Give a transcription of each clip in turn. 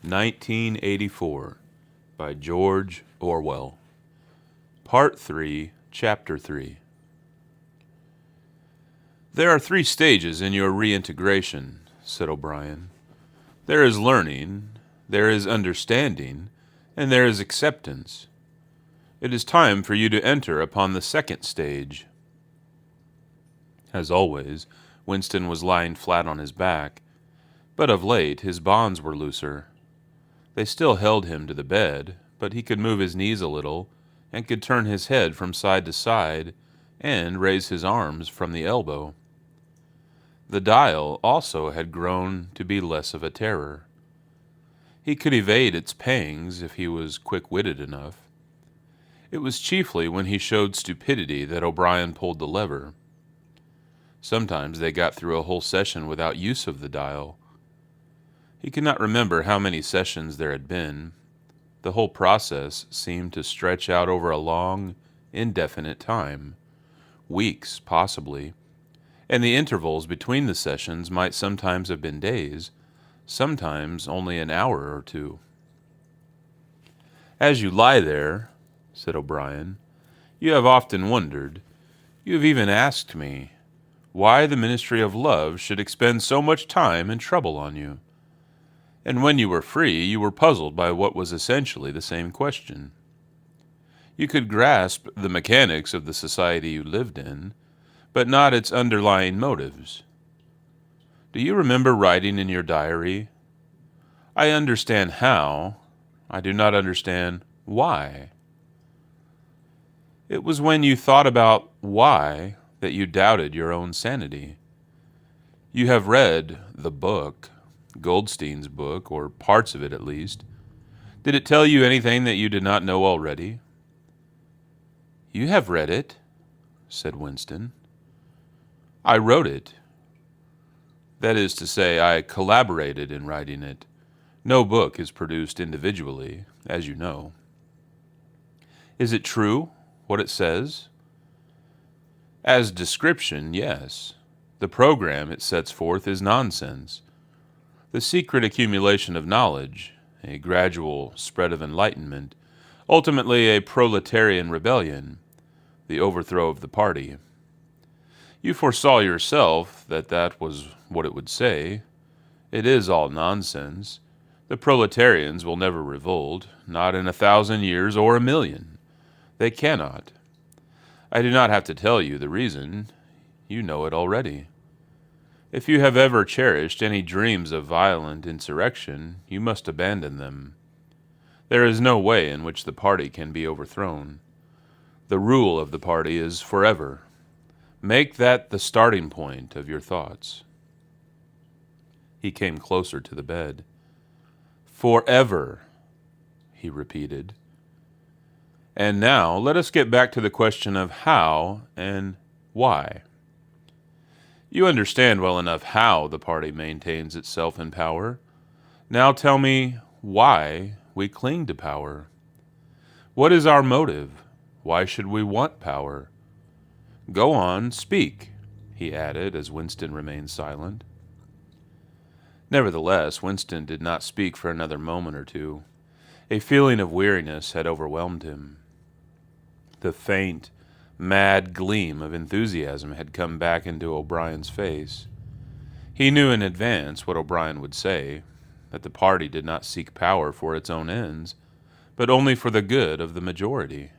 1984 by George Orwell. Part 3, Chapter 3. There are 3 stages in your reintegration, said O'Brien. There is learning, there is understanding, and there is acceptance. It is time for you to enter upon the 2nd stage. As always, Winston was lying flat on his back, but of late his bonds were looser. They still held him to the bed, but he could move his knees a little, and could turn his head from side to side, and raise his arms from the elbow. The dial also had grown to be less of a terror. He could evade its pangs if he was quick-witted enough. It was chiefly when he showed stupidity that O'Brien pulled the lever. Sometimes they got through a whole session without use of the dial. He could not remember how many sessions there had been. The whole process seemed to stretch out over a long, indefinite time, weeks possibly, and the intervals between the sessions might sometimes have been days, sometimes only an hour or 2. As you lie there, said O'Brien, you have often wondered, you have even asked me, why the Ministry of Love should expend so much time and trouble on you. And when you were free, you were puzzled by what was essentially the same question. You could grasp the mechanics of the society you lived in, but not its underlying motives. Do you remember writing in your diary, I understand how, I do not understand why? It was when you thought about why that you doubted your own sanity. You have read the book, Goldstein's book, or parts of it at least. Did it tell you anything that you did not know already? You have read it, said Winston. I wrote it. That is to say, I collaborated in writing it. No book is produced individually, as you know. Is it true, what it says? As description, yes. The program it sets forth is nonsense. The secret accumulation of knowledge, a gradual spread of enlightenment, ultimately a proletarian rebellion, the overthrow of the party. You foresaw yourself that that was what it would say. It is all nonsense. The proletarians will never revolt, not in 1,000 years or 1,000,000. They cannot. I do not have to tell you the reason. You know it already. If you have ever cherished any dreams of violent insurrection, you must abandon them. There is no way in which the party can be overthrown. The rule of the party is forever. Make that the starting point of your thoughts. He came closer to the bed. Forever, he repeated. And now let us get back to the question of how and why. You understand well enough how the party maintains itself in power. Now tell me why we cling to power. What is our motive? Why should we want power? Go on, speak, he added as Winston remained silent. Nevertheless, Winston did not speak for another moment or 2. A feeling of weariness had overwhelmed him. The faint, mad gleam of enthusiasm had come back into O'Brien's face. He knew in advance what O'Brien would say, that the party did not seek power for its own ends, but only for the good of the majority.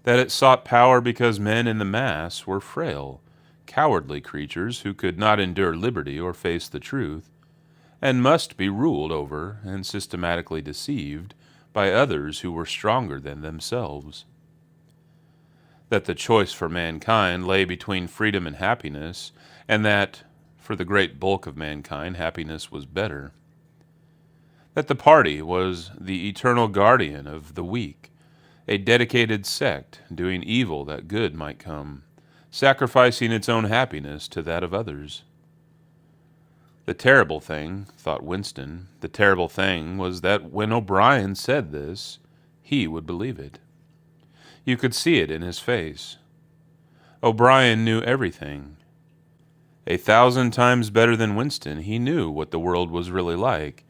That it sought power because men in the mass were frail, cowardly creatures who could not endure liberty or face the truth, and must be ruled over and systematically deceived by others who were stronger than themselves. That the choice for mankind lay between freedom and happiness, and that, for the great bulk of mankind, happiness was better. That the party was the eternal guardian of the weak, a dedicated sect doing evil that good might come, sacrificing its own happiness to that of others. The terrible thing, thought Winston, the terrible thing was that when O'Brien said this, he would believe it. You could see it in his face. O'Brien knew everything. 1,000 times better than Winston, he knew what the world was really like,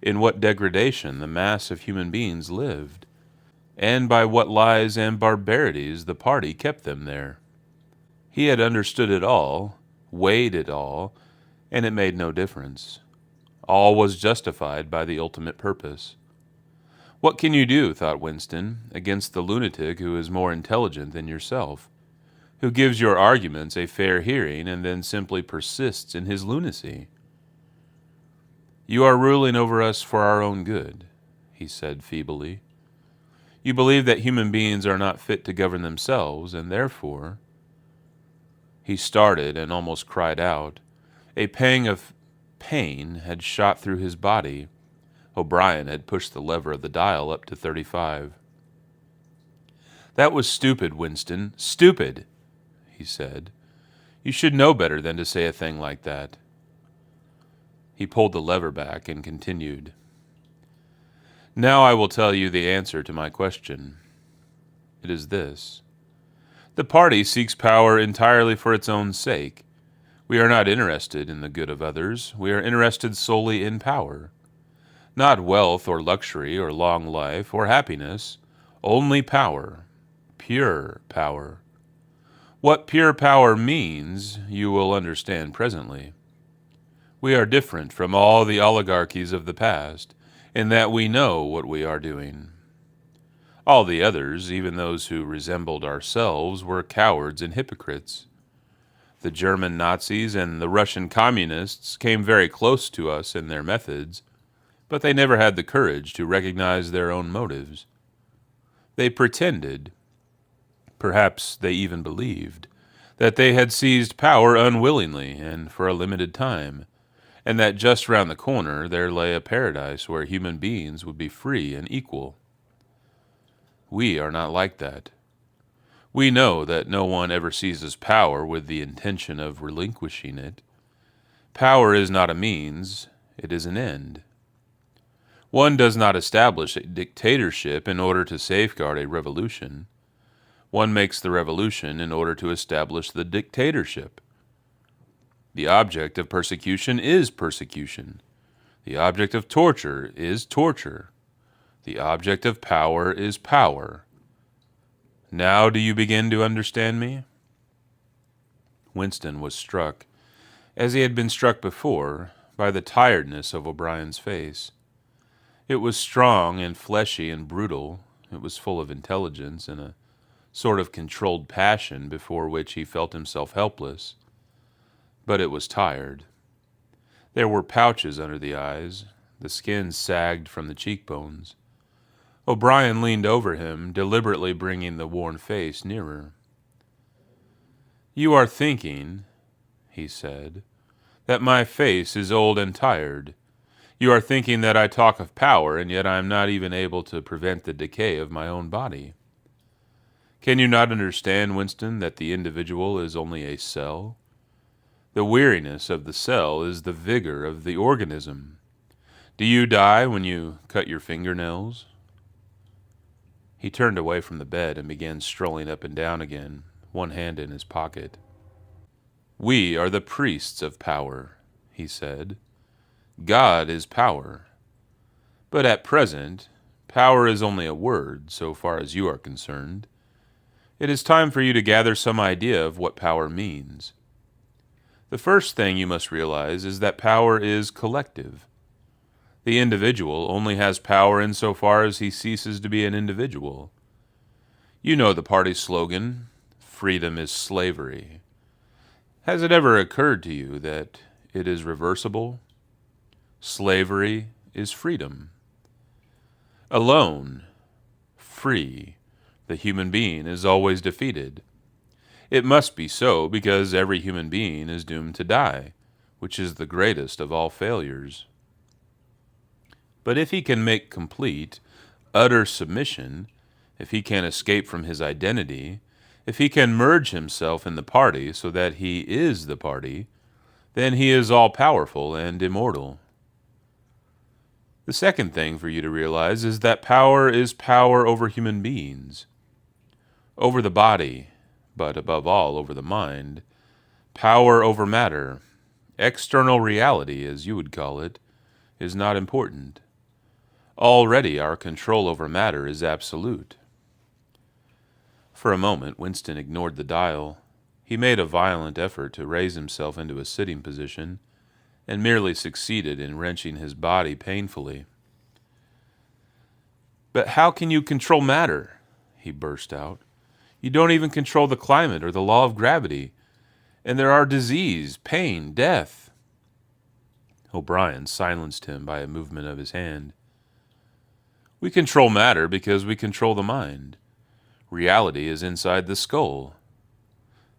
in what degradation the mass of human beings lived, and by what lies and barbarities the party kept them there. He had understood it all, weighed it all, and it made no difference. All was justified by the ultimate purpose. What can you do, thought Winston, against the lunatic who is more intelligent than yourself, who gives your arguments a fair hearing and then simply persists in his lunacy? You are ruling over us for our own good, he said feebly. You believe that human beings are not fit to govern themselves, and therefore... He started and almost cried out. A pang of pain had shot through his body. O'Brien had pushed the lever of the dial up to 35. That was stupid, Winston. Stupid, he said. You should know better than to say a thing like that. He pulled the lever back and continued. Now I will tell you the answer to my question. It is this. The party seeks power entirely for its own sake. We are not interested in the good of others. We are interested solely in power. Not wealth or luxury or long life or happiness. Only power. Pure power. What pure power means, you will understand presently. We are different from all the oligarchies of the past, in that we know what we are doing. All the others, even those who resembled ourselves, were cowards and hypocrites. The German Nazis and the Russian communists came very close to us in their methods, but they never had the courage to recognize their own motives. They pretended, perhaps they even believed, that they had seized power unwillingly and for a limited time, and that just round the corner there lay a paradise where human beings would be free and equal. We are not like that. We know that no one ever seizes power with the intention of relinquishing it. Power is not a means, it is an end. One does not establish a dictatorship in order to safeguard a revolution. One makes the revolution in order to establish the dictatorship. The object of persecution is persecution. The object of torture is torture. The object of power is power. Now do you begin to understand me? Winston was struck, as he had been struck before, by the tiredness of O'Brien's face. It was strong and fleshy and brutal. It was full of intelligence and a sort of controlled passion before which he felt himself helpless. But it was tired. There were pouches under the eyes. The skin sagged from the cheekbones. O'Brien leaned over him, deliberately bringing the worn face nearer. You are thinking, he said, that my face is old and tired. You are thinking that I talk of power, and yet I am not even able to prevent the decay of my own body. Can you not understand, Winston, that the individual is only a cell? The weariness of the cell is the vigor of the organism. Do you die when you cut your fingernails? He turned away from the bed and began strolling up and down again, one hand in his pocket. We are the priests of power, he said. God is power. But at present, power is only a word, so far as you are concerned. It is time for you to gather some idea of what power means. The first thing you must realize is that power is collective. The individual only has power insofar as he ceases to be an individual. You know the party's slogan, freedom is slavery. Has it ever occurred to you that it is reversible? Slavery is freedom. Alone, free, the human being is always defeated. It must be so because every human being is doomed to die, which is the greatest of all failures. But if he can make complete, utter submission, if he can escape from his identity, if he can merge himself in the party so that he is the party, then he is all-powerful and immortal. The second thing for you to realize is that power is power over human beings, over the body, but above all over the mind, power over matter, external reality, as you would call it, is not important. Already our control over matter is absolute. For a moment, Winston ignored the dial. He made a violent effort to raise himself into a sitting position, and merely succeeded in wrenching his body painfully. "But how can you control matter?" he burst out. "You don't even control the climate or the law of gravity. And there are disease, pain, death." O'Brien silenced him by a movement of his hand. "We control matter because we control the mind. Reality is inside the skull.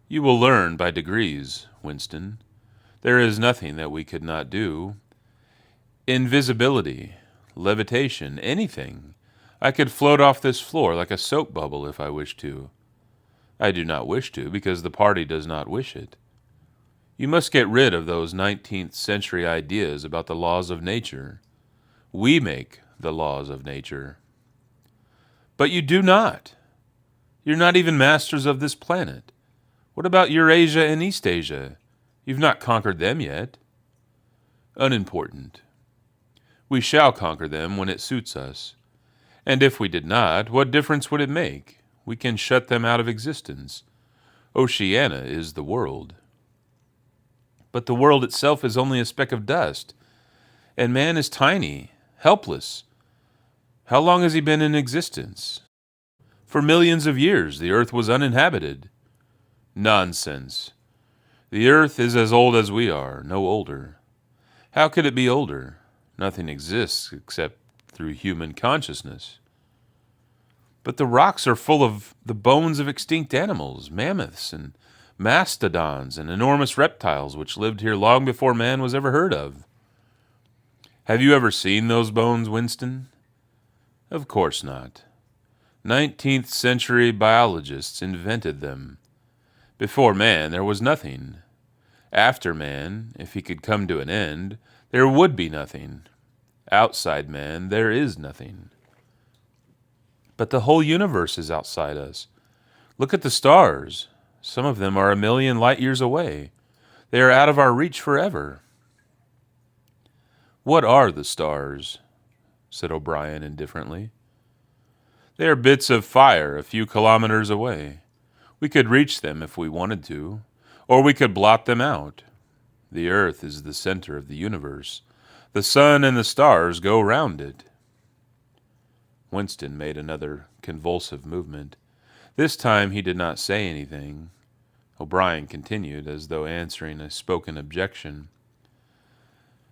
You will learn by degrees, Winston. There is nothing that we could not do. Invisibility, levitation, anything. I could float off this floor like a soap bubble if I wished to. I do not wish to because the party does not wish it. You must get rid of those 19th century ideas about the laws of nature. We make the laws of nature." "But you do not. You're not even masters of this planet. What about Eurasia and Eastasia? You've not conquered them yet." "Unimportant. We shall conquer them when it suits us. And if we did not, what difference would it make? We can shut them out of existence. Oceania is the world." "But the world itself is only a speck of dust. And man is tiny, helpless. How long has he been in existence?" "For millions of years the earth was uninhabited." "Nonsense. The earth is as old as we are, no older. How could it be older? Nothing exists except through human consciousness." "But the rocks are full of the bones of extinct animals, mammoths and mastodons and enormous reptiles which lived here long before man was ever heard of." "Have you ever seen those bones, Winston?" "Of course not. 19th century biologists invented them. Before man, there was nothing. After man, if he could come to an end, there would be nothing. Outside man, there is nothing." "But the whole universe is outside us. Look at the stars. Some of them are 1,000,000 light years away. They are out of our reach forever." "What are the stars?" said O'Brien indifferently. "They are bits of fire a few kilometers away. We could reach them if we wanted to, or we could blot them out. The earth is the center of the universe. The sun and the stars go round it." Winston made another convulsive movement. This time he did not say anything. O'Brien continued, as though answering a spoken objection.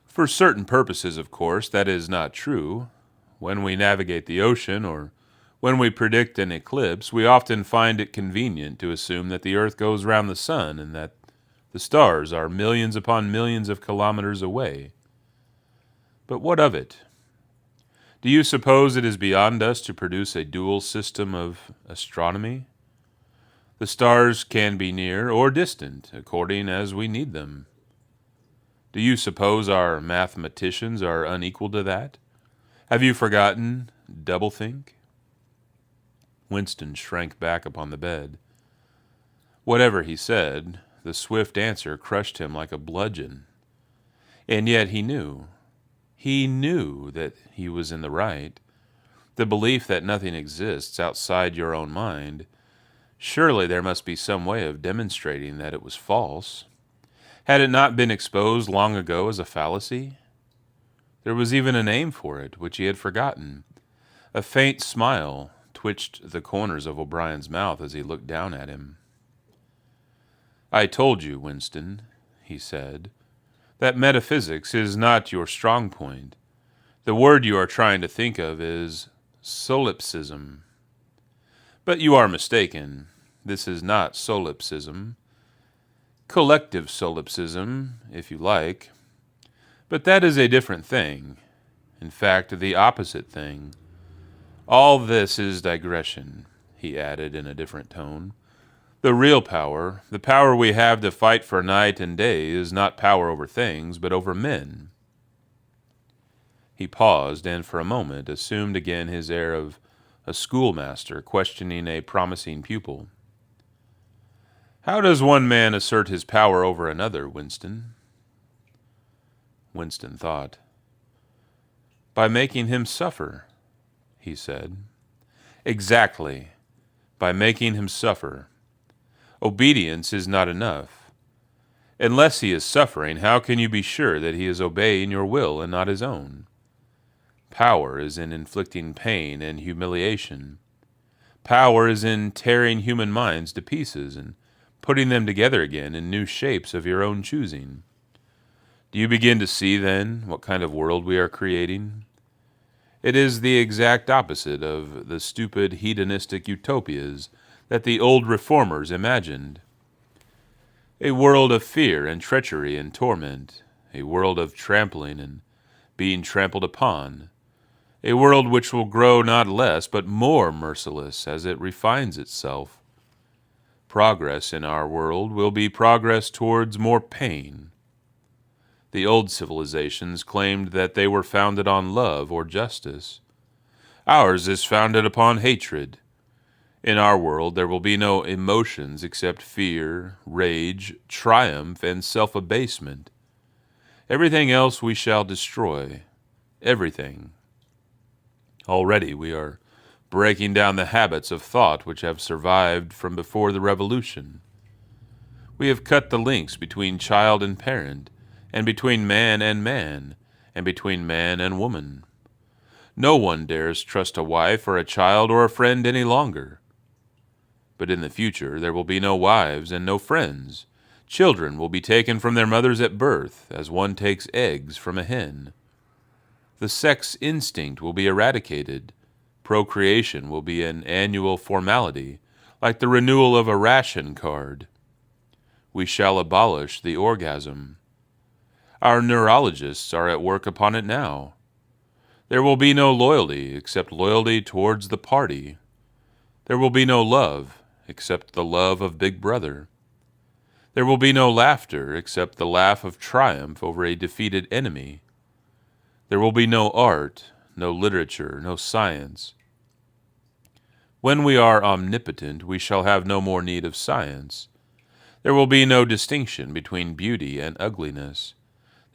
"For certain purposes, of course, that is not true. When we navigate the ocean, or when we predict an eclipse, we often find it convenient to assume that the earth goes round the sun and that the stars are millions upon millions of kilometers away. But what of it? Do you suppose it is beyond us to produce a dual system of astronomy? The stars can be near or distant, according as we need them. Do you suppose our mathematicians are unequal to that? Have you forgotten doublethink?" Winston shrank back upon the bed. Whatever he said, the swift answer crushed him like a bludgeon. And yet he knew that he was in the right. The belief that nothing exists outside your own mind, surely there must be some way of demonstrating that it was false. Had it not been exposed long ago as a fallacy? There was even a name for it, which he had forgotten. A faint smile twitched the corners of O'Brien's mouth as he looked down at him. "I told you, Winston," he said, "that metaphysics is not your strong point. The word you are trying to think of is solipsism. But you are mistaken. This is not solipsism. Collective solipsism, if you like. But that is a different thing. In fact, the opposite thing. All this is digression," he added in a different tone. "The real power, the power we have to fight for night and day, is not power over things, but over men." He paused, and for a moment assumed again his air of a schoolmaster questioning a promising pupil. "How does one man assert his power over another, Winston?" Winston thought. By making him suffer, he said. Exactly, by making him suffer. Obedience is not enough. Unless he is suffering, how can you be sure that he is obeying your will and not his own? Power is in inflicting pain and humiliation. Power is in tearing human minds to pieces and putting them together again in new shapes of your own choosing. Do you begin to see, then, what kind of world we are creating? It is the exact opposite of the stupid hedonistic utopias that the old reformers imagined. A world of fear and treachery and torment, a world of trampling and being trampled upon, a world which will grow not less but more merciless as it refines itself. Progress in our world will be progress towards more pain. The old civilizations claimed that they were founded on love or justice. Ours is founded upon hatred. In our world there will be no emotions except fear, rage, triumph, and self-abasement. Everything else we shall destroy. Everything. Already we are breaking down the habits of thought which have survived from before the Revolution. We have cut the links between child and parent, and between man, and between man and woman. No one dares trust a wife or a child or a friend any longer. But in the future there will be no wives and no friends. Children will be taken from their mothers at birth, as one takes eggs from a hen. The sex instinct will be eradicated. Procreation will be an annual formality, like the renewal of a ration card. We shall abolish the orgasm. Our neurologists are at work upon it now. There will be no loyalty except loyalty towards the party. There will be no love except the love of Big Brother. There will be no laughter except the laugh of triumph over a defeated enemy. There will be no art, no literature, no science. When we are omnipotent, we shall have no more need of science. There will be no distinction between beauty and ugliness.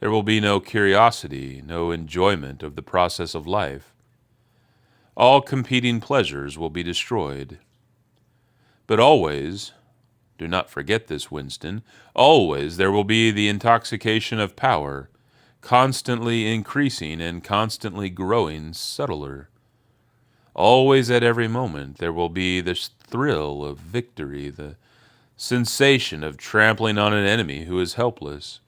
There will be no curiosity, no enjoyment of the process of life. All competing pleasures will be destroyed. But always, do not forget this, Winston, always there will be the intoxication of power, constantly increasing and constantly growing subtler. Always at every moment there will be this thrill of victory, the sensation of trampling on an enemy who is helpless.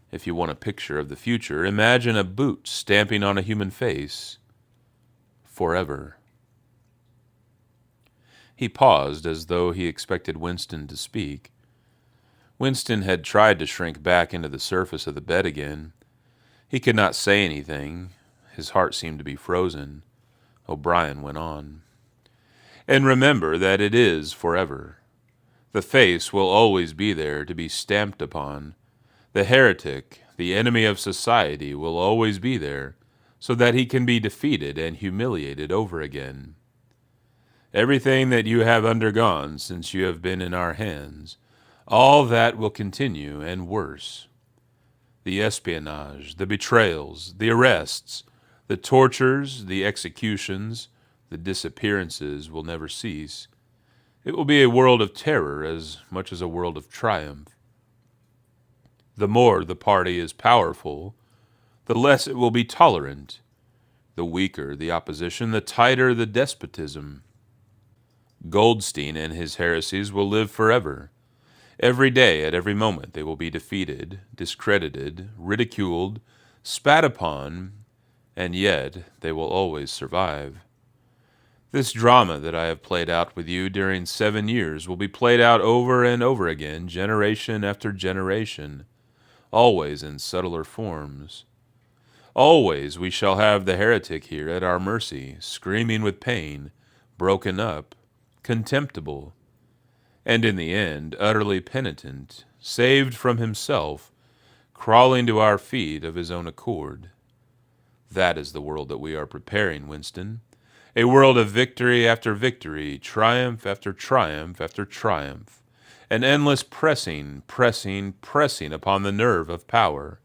If you want a picture of the future, imagine a boot stamping on a human face. Forever. He paused as though he expected Winston to speak. Winston had tried to shrink back into the surface of the bed again. He could not say anything. His heart seemed to be frozen. O'Brien went on. And remember that it is forever. The face will always be there to be stamped upon. The heretic, the enemy of society, will always be there, so that he can be defeated and humiliated over again. Everything that you have undergone since you have been in our hands, all that will continue and worse. The espionage, the betrayals, the arrests, the tortures, the executions, the disappearances will never cease. It will be a world of terror as much as a world of triumph. The more the party is powerful, the less it will be tolerant. The weaker the opposition, the tighter the despotism. Goldstein and his heresies will live forever. Every day, at every moment, they will be defeated, discredited, ridiculed, spat upon, and yet they will always survive. This drama that I have played out with you during 7 years will be played out over and over again, generation after generation, always in subtler forms. Always we shall have the heretic here at our mercy, screaming with pain, broken up, contemptible, and in the end utterly penitent, saved from himself, crawling to our feet of his own accord. That is the world that we are preparing, Winston. A world of victory after victory, triumph after triumph after triumph, an endless pressing upon the nerve of power.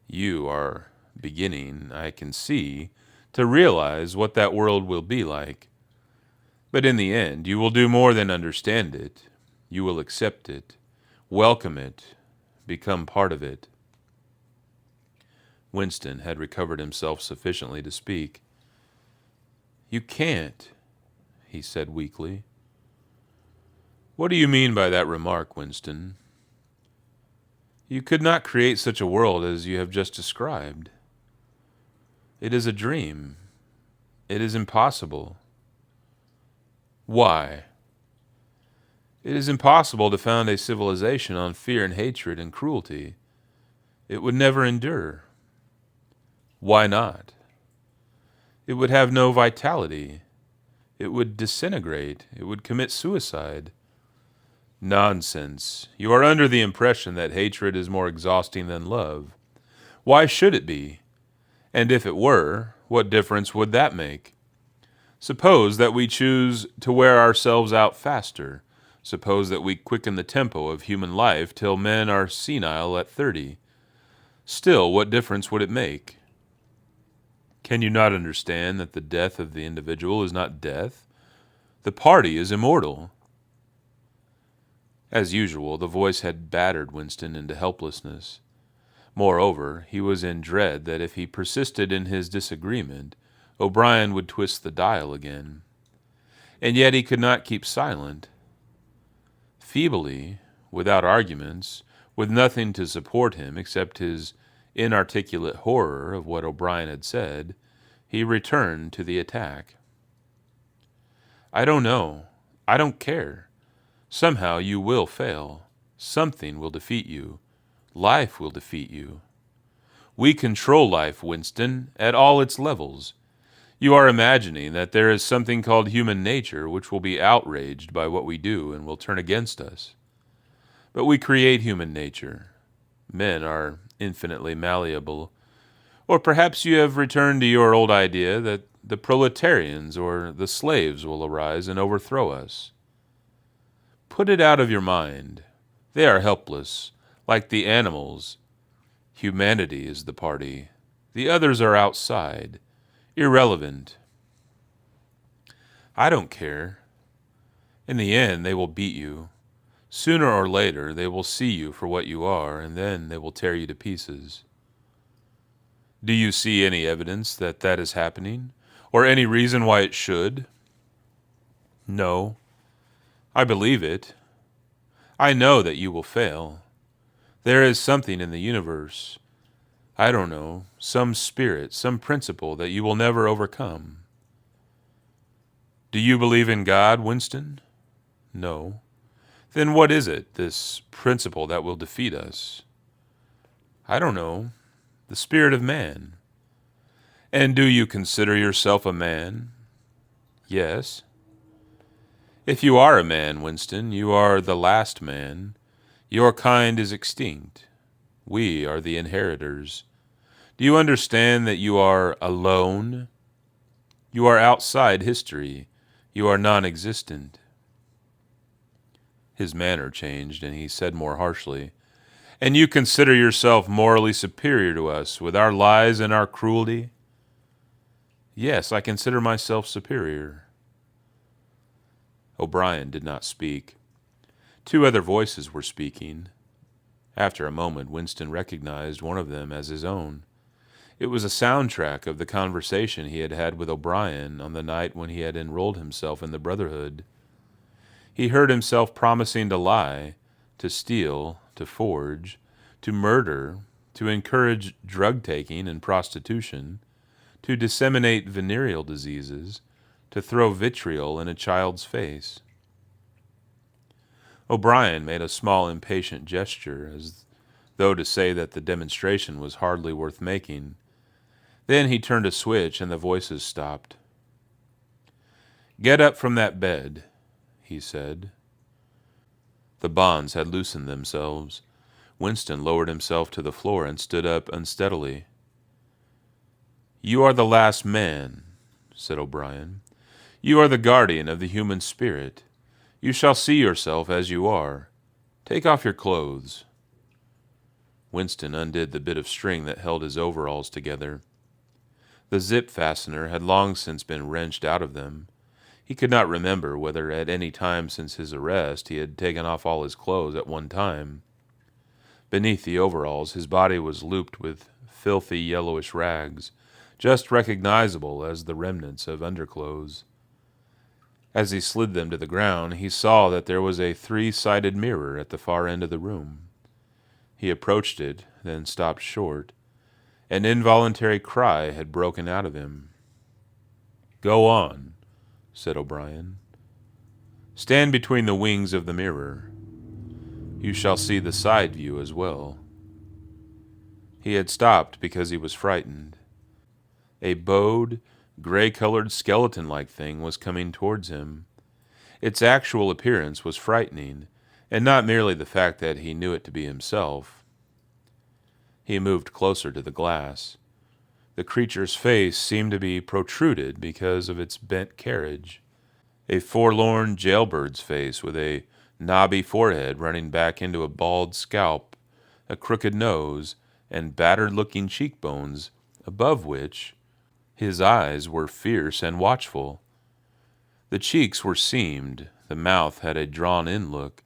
You are beginning, I can see, to realize what that world will be like. But in the end, you will do more than understand it. You will accept it, welcome it, become part of it. Winston had recovered himself sufficiently to speak. "You can't," he said weakly. "What do you mean by that remark, Winston?" "You could not create such a world as you have just described. It is a dream. It is impossible." "Why?" "It is impossible to found a civilization on fear and hatred and cruelty. It would never endure." "Why not?" "It would have no vitality. It would disintegrate. It would commit suicide." "Nonsense. You are under the impression that hatred is more exhausting than love. Why should it be? And if it were, what difference would that make? Suppose that we choose to wear ourselves out faster. Suppose that we quicken the tempo of human life till men are senile at 30. Still, what difference would it make? Can you not understand that the death of the individual is not death? The party is immortal." As usual, the voice had battered Winston into helplessness. Moreover, he was in dread that if he persisted in his disagreement, O'Brien would twist the dial again. And yet he could not keep silent. Feebly, without arguments, with nothing to support him except his inarticulate horror of what O'Brien had said, he returned to the attack. "I don't know. I don't care. Somehow you will fail. Something will defeat you. Life will defeat you. We control life, Winston, at all its levels. You are imagining that there is something called human nature which will be outraged by what we do and will turn against us. But we create human nature. Men are infinitely malleable. Or perhaps you have returned to your old idea that the proletarians or the slaves will arise and overthrow us. Put it out of your mind. They are helpless, like the animals. Humanity is the party. The others are outside, irrelevant. I don't care. In the end, they will beat you. Sooner or later, they will see you for what you are, and then they will tear you to pieces. Do you see any evidence that that is happening, or any reason why it should? No. I believe it. I know that you will fail. There is something in the universe, I don't know, some spirit, some principle that you will never overcome. Do you believe in God, Winston? No. Then what is it, this principle that will defeat us? I don't know. The spirit of man. And do you consider yourself a man? Yes. If you are a man, Winston, you are the last man. Your kind is extinct. We are the inheritors. Do you understand that you are alone? You are outside history. You are non-existent. His manner changed, and he said more harshly, "And you consider yourself morally superior to us with our lies and our cruelty?" "Yes, I consider myself superior." O'Brien did not speak. Two other voices were speaking. After a moment, Winston recognized one of them as his own. It was a soundtrack of the conversation he had had with O'Brien on the night when he had enrolled himself in the Brotherhood. He heard himself promising to lie, to steal, to forge, to murder, to encourage drug-taking and prostitution, to disseminate venereal diseases, to throw vitriol in a child's face. O'Brien made a small impatient gesture, as though to say that the demonstration was hardly worth making. Then he turned a switch and the voices stopped. "Get up from that bed," he said. The bonds had loosened themselves. Winston lowered himself to the floor and stood up unsteadily. "You are the last man," said O'Brien. "You are the guardian of the human spirit. You shall see yourself as you are. Take off your clothes." Winston undid the bit of string that held his overalls together. The zip fastener had long since been wrenched out of them. He could not remember whether at any time since his arrest he had taken off all his clothes at one time. Beneath the overalls, his body was looped with filthy yellowish rags, just recognizable as the remnants of underclothes. As he slid them to the ground, he saw that there was a three-sided mirror at the far end of the room. He approached it, then stopped short. An involuntary cry had broken out of him. "Go on," said O'Brien. "Stand between the wings of the mirror. You shall see the side view as well." He had stopped because he was frightened. A bowed, gray-colored skeleton-like thing was coming towards him. Its actual appearance was frightening, and not merely the fact that he knew it to be himself. He moved closer to the glass. The creature's face seemed to be protruded because of its bent carriage. A forlorn jailbird's face with a knobby forehead running back into a bald scalp, a crooked nose, and battered-looking cheekbones, above which his eyes were fierce and watchful. The cheeks were seamed, the mouth had a drawn-in look.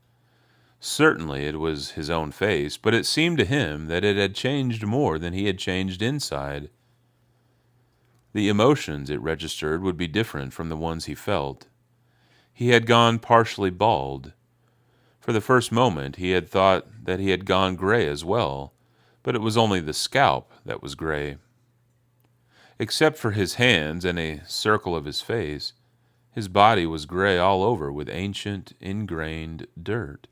Certainly it was his own face, but it seemed to him that it had changed more than he had changed inside. The emotions it registered would be different from the ones he felt. He had gone partially bald. For the first moment he had thought that he had gone gray as well, but it was only the scalp that was gray. Except for his hands and a circle of his face, his body was gray all over with ancient, ingrained dirt.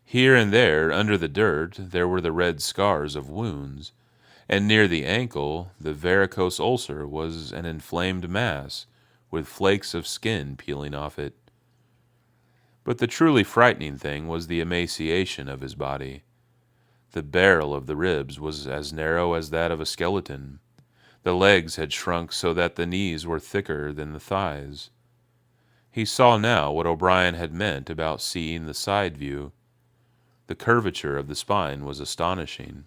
Here and there, under the dirt, there were the red scars of wounds, and near the ankle, the varicose ulcer was an inflamed mass, with flakes of skin peeling off it. But the truly frightening thing was the emaciation of his body. The barrel of the ribs was as narrow as that of a skeleton. The legs had shrunk so that the knees were thicker than the thighs. He saw now what O'Brien had meant about seeing the side view. The curvature of the spine was astonishing.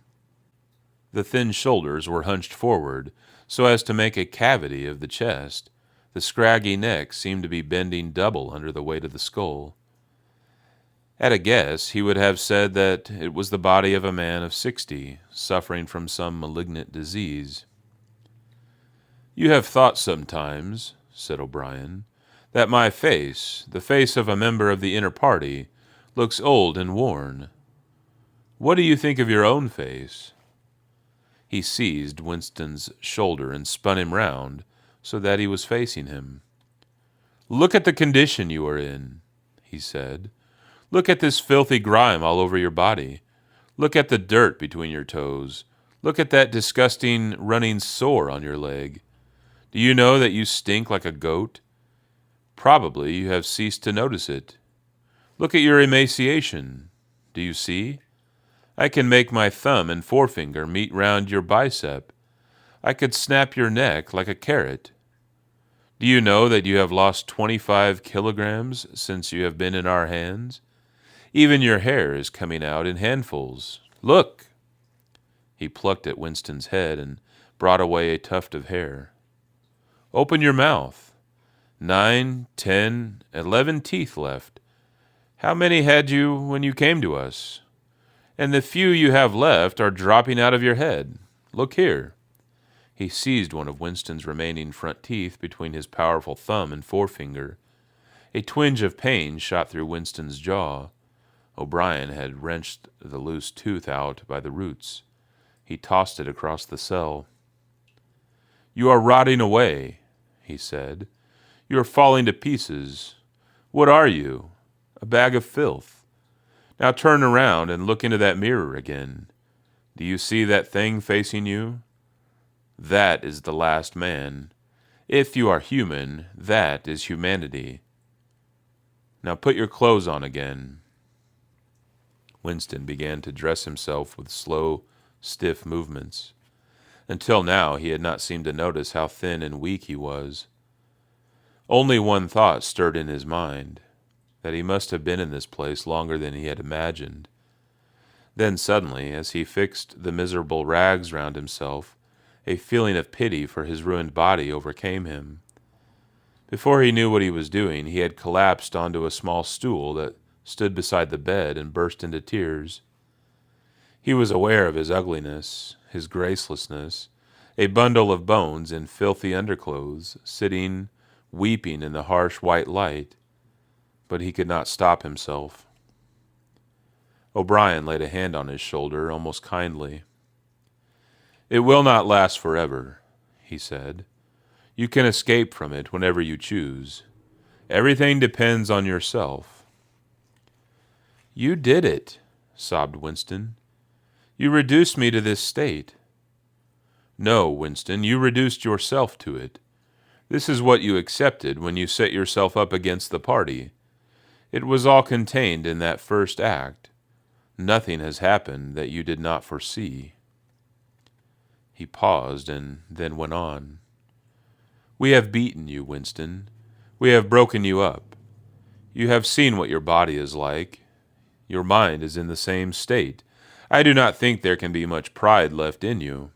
The thin shoulders were hunched forward so as to make a cavity of the chest. The scraggy neck seemed to be bending double under the weight of the skull. At a guess, he would have said that it was the body of a man of 60, suffering from some malignant disease. "You have thought sometimes," said O'Brien, "that my face, the face of a member of the inner party, looks old and worn. What do you think of your own face?" He seized Winston's shoulder and spun him round so that he was facing him. "Look at the condition you are in," he said. "Look at this filthy grime all over your body. Look at the dirt between your toes. Look at that disgusting running sore on your leg. Do you know that you stink like a goat? Probably you have ceased to notice it. Look at your emaciation. Do you see? I can make my thumb and forefinger meet round your bicep. I could snap your neck like a carrot. Do you know that you have lost 25 kilograms since you have been in our hands? Even your hair is coming out in handfuls. Look!" He plucked at Winston's head and brought away a tuft of hair. "Open your mouth. 9, 10, 11 teeth left. How many had you when you came to us? And the few you have left are dropping out of your head. Look here." He seized one of Winston's remaining front teeth between his powerful thumb and forefinger. A twinge of pain shot through Winston's jaw. O'Brien had wrenched the loose tooth out by the roots. He tossed it across the cell. "You are rotting away," he said. "You are falling to pieces. What are you? A bag of filth. Now turn around and look into that mirror again. Do you see that thing facing you? That is the last man. If you are human, that is humanity. Now put your clothes on again." Winston began to dress himself with slow, stiff movements. Until now he had not seemed to notice how thin and weak he was. Only one thought stirred in his mind, that he must have been in this place longer than he had imagined. Then suddenly, as he fixed the miserable rags round himself, a feeling of pity for his ruined body overcame him. Before he knew what he was doing, he had collapsed onto a small stool that stood beside the bed and burst into tears. He was aware of his ugliness, his gracelessness, a bundle of bones in filthy underclothes, sitting, weeping in the harsh white light, but he could not stop himself. O'Brien laid a hand on his shoulder, almost kindly. "It will not last forever," he said. "You can escape from it whenever you choose. Everything depends on yourself." "You did it," sobbed Winston. "You reduced me to this state." "No, Winston, you reduced yourself to it. This is what you accepted when you set yourself up against the party. It was all contained in that first act. Nothing has happened that you did not foresee." He paused and then went on. "We have beaten you, Winston. We have broken you up. You have seen what your body is like. Your mind is in the same state. I do not think there can be much pride left in you.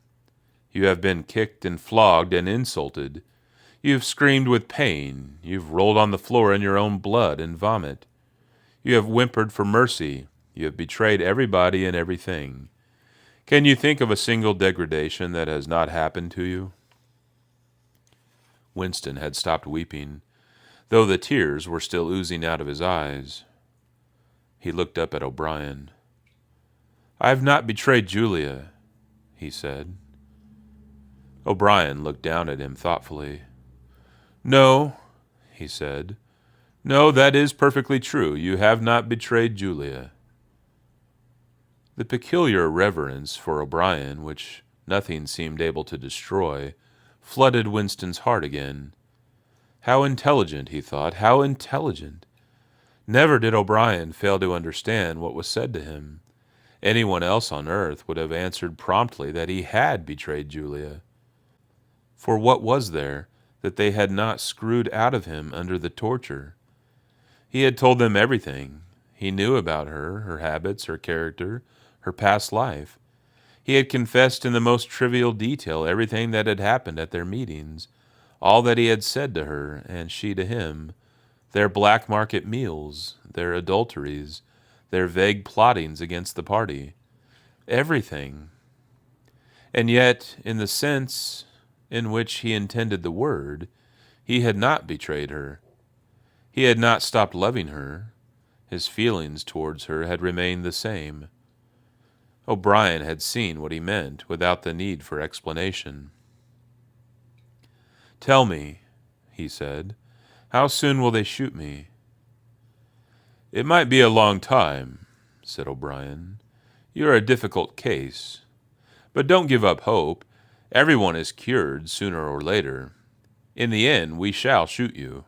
You have been kicked and flogged and insulted. You have screamed with pain. You have rolled on the floor in your own blood and vomit. You have whimpered for mercy. You have betrayed everybody and everything. Can you think of a single degradation that has not happened to you?" Winston had stopped weeping, though the tears were still oozing out of his eyes. He looked up at O'Brien. "I have not betrayed Julia," he said. O'Brien looked down at him thoughtfully. "No," he said. "No, that is perfectly true. You have not betrayed Julia." The peculiar reverence for O'Brien, which nothing seemed able to destroy, flooded Winston's heart again. How intelligent, he thought, how intelligent! Never did O'Brien fail to understand what was said to him. Anyone else on earth would have answered promptly that he had betrayed Julia. For what was there that they had not screwed out of him under the torture? He had told them everything. He knew about her, her habits, her character, her past life. He had confessed in the most trivial detail everything that had happened at their meetings, all that he had said to her and she to him, their black market meals, their adulteries, their vague plottings against the party. Everything. And yet, in the sense in which he intended the word, he had not betrayed her. He had not stopped loving her. His feelings towards her had remained the same. O'Brien had seen what he meant without the need for explanation. "Tell me," he said, "how soon will they shoot me?" "It might be a long time," said O'Brien. "You are a difficult case. But don't give up hope. Everyone is cured sooner or later. In the end, we shall shoot you."